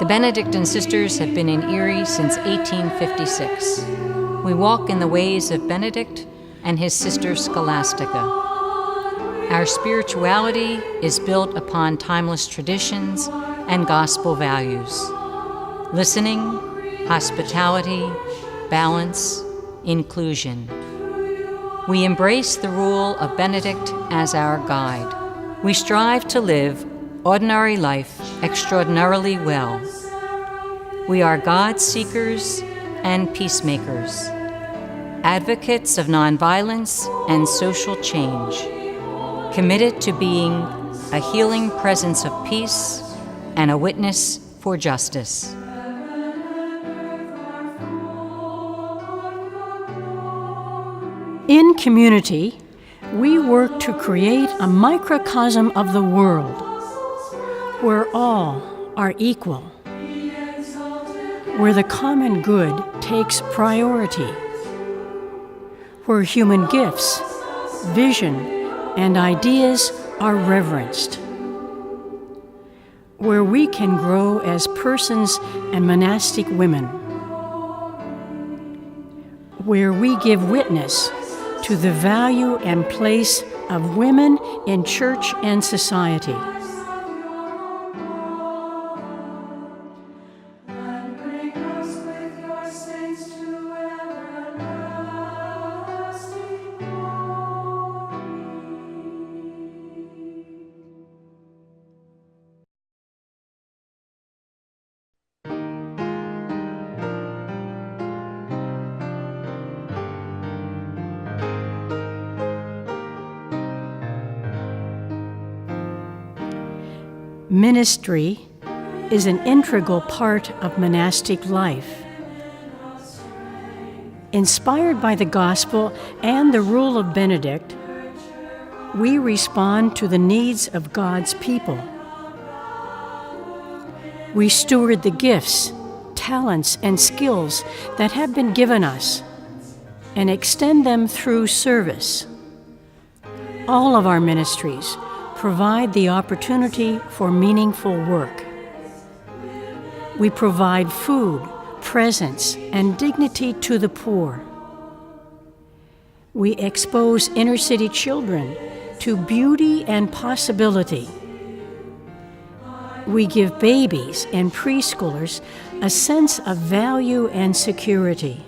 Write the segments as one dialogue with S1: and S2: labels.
S1: The Benedictine Sisters have been in Erie since 1856. We walk in the ways of Benedict and his sister Scholastica. Our spirituality is built upon timeless traditions and gospel values: listening, hospitality, balance, inclusion. We embrace the rule of Benedict as our guide. We strive to live ordinary life extraordinarily well. We are God seekers and peacemakers, advocates of nonviolence and social change, committed to being a healing presence of peace and a witness for justice.
S2: In community, we work to create a microcosm of the world where all are equal, where the common good takes priority, where human gifts, vision, and ideas are reverenced, where we can grow as persons and monastic women, where we give witness to the value and place of women in church and society. Ministry is an integral part of monastic life. Inspired by the gospel and the rule of Benedict, we respond to the needs of God's people. We steward the gifts, talents, and skills that have been given us and extend them through service. All of our ministries provide the opportunity for meaningful work. We provide food, presence, and dignity to the poor. We expose inner-city children to beauty and possibility. We give babies and preschoolers a sense of value and security.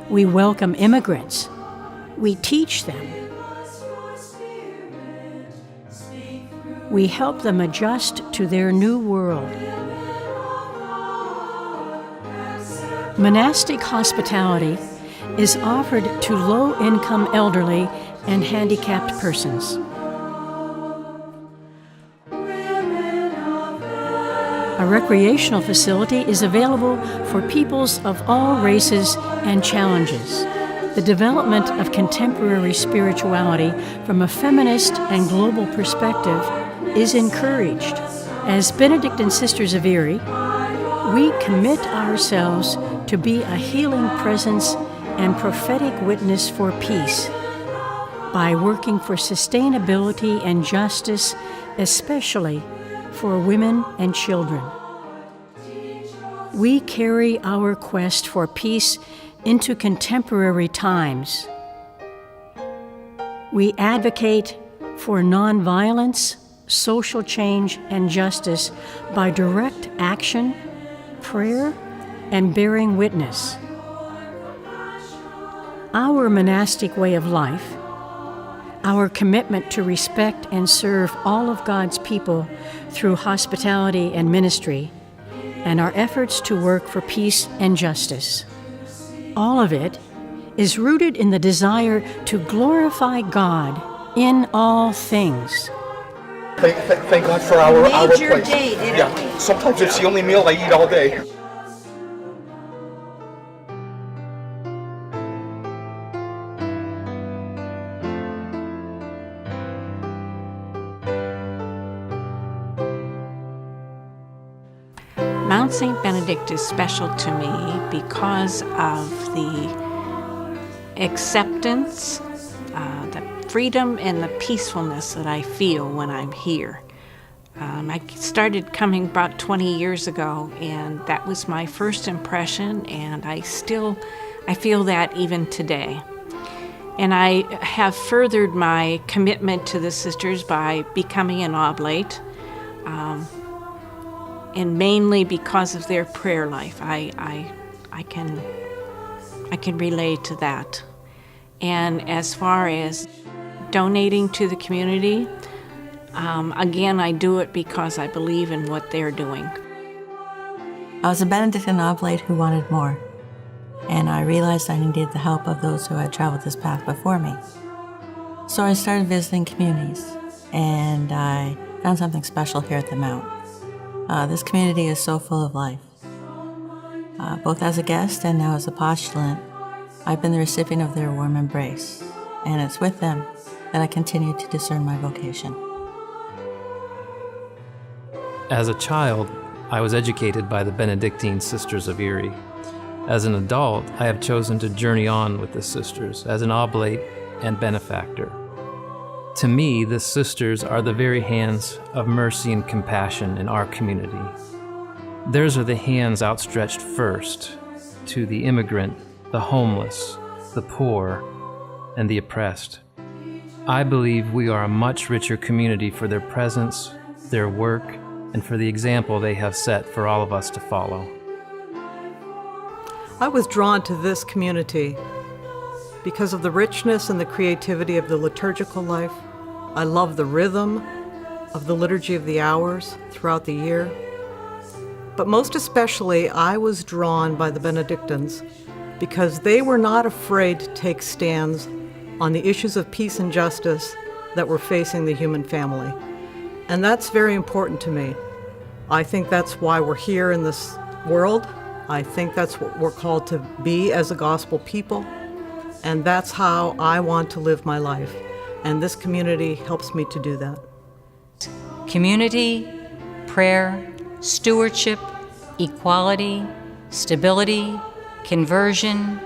S2: We welcome immigrants. We teach them. We help them adjust to their new world. Monastic hospitality is offered to low-income elderly and handicapped persons. A recreational facility is available for peoples of all races and challenges. The development of contemporary spirituality from a feminist and global perspective is encouraged. As Benedictine Sisters of Erie, we commit ourselves to be a healing presence and prophetic witness for peace by working for sustainability and justice, especially for women and children. We carry our quest for peace into contemporary times. We advocate for nonviolence, social change, and justice by direct action, prayer, and bearing witness. Our monastic way of life, our commitment to respect and serve all of God's people through hospitality and ministry, and our efforts to work for peace and justice. All of it is rooted in the desire to glorify God in all things.
S3: Thank God for our
S4: Major
S3: place.
S4: day, didn't we?
S3: Sometimes it's the only meal I eat all day.
S4: Mount St. Benedict is special to me because of the acceptance, the freedom, and the peacefulness that I feel when I'm here. I started coming about 20 years ago, and that was my first impression, and I feel that even today. And I have furthered my commitment to the sisters by becoming an oblate, and mainly because of their prayer life. I can relate to that. And as far as donating to the community, again, I do it because I believe in what they're doing.
S5: I was a Benedictine oblate who wanted more, and I realized I needed the help of those who had traveled this path before me. So I started visiting communities, and I found something special here at the Mount. This community is so full of life. Both as a guest and now as a postulant, I've been the recipient of their warm embrace, and it's with them that I continue to discern my vocation.
S6: As a child, I was educated by the Benedictine Sisters of Erie. As an adult, I have chosen to journey on with the sisters as an oblate and benefactor. To me, the sisters are the very hands of mercy and compassion in our community. Theirs are the hands outstretched first to the immigrant, the homeless, the poor, and the oppressed. I believe we are a much richer community for their presence, their work, and for the example they have set for all of us to follow.
S7: I was drawn to this community because of the richness and the creativity of the liturgical life. I love the rhythm of the Liturgy of the Hours throughout the year. But most especially, I was drawn by the Benedictines because they were not afraid to take stands on the issues of peace and justice that were facing the human family. And that's very important to me. I think that's why we're here in this world. I think that's what we're called to be as a gospel people. And that's how I want to live my life. And this community helps me to do that.
S1: Community, prayer, stewardship, equality, stability, conversion,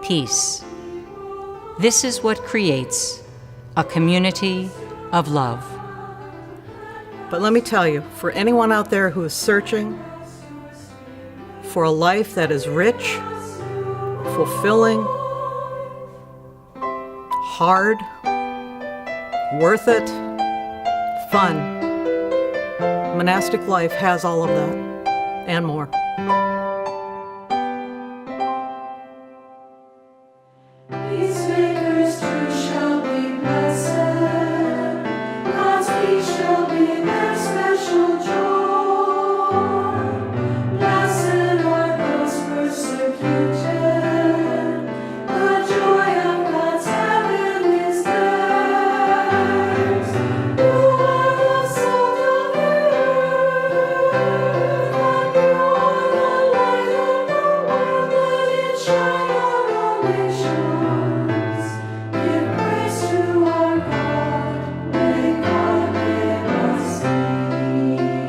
S1: peace. This is what creates a community of love.
S7: But let me tell you, for anyone out there who is searching for a life that is rich, fulfilling, hard, worth it, fun, monastic life has all of that and more.
S8: Peacemakers too shall be blessed, God's peace shall be their special joy. Blessed are those persecuted, the joy of God's heaven is theirs. You are the salt of the earth, and you are the light of the world. Let it shine on all nations. Give praise to our God. May God give us peace.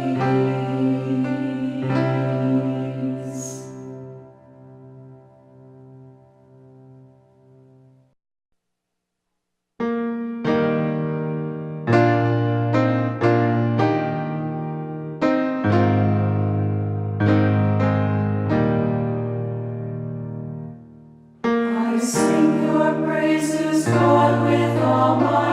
S8: I sing your praises, God, with all my